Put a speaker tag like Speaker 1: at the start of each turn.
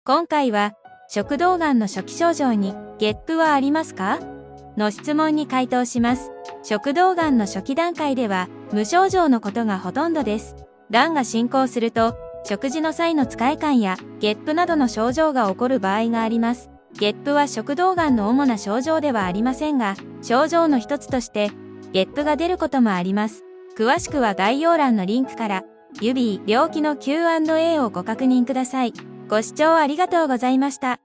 Speaker 1: 今回は、食道がんの初期症状に、ゲップはありますかの質問に回答します。食道がんの初期段階では、無症状のことがほとんどです。がんが進行すると、食事の際の不快感や、ゲップなどの症状が起こる場合があります。ゲップは食道がんの主な症状ではありませんが、症状の一つとして、ゲップが出ることもあります。詳しくは概要欄のリンクから、病気の Q&A をご確認ください。ご視聴ありがとうございました。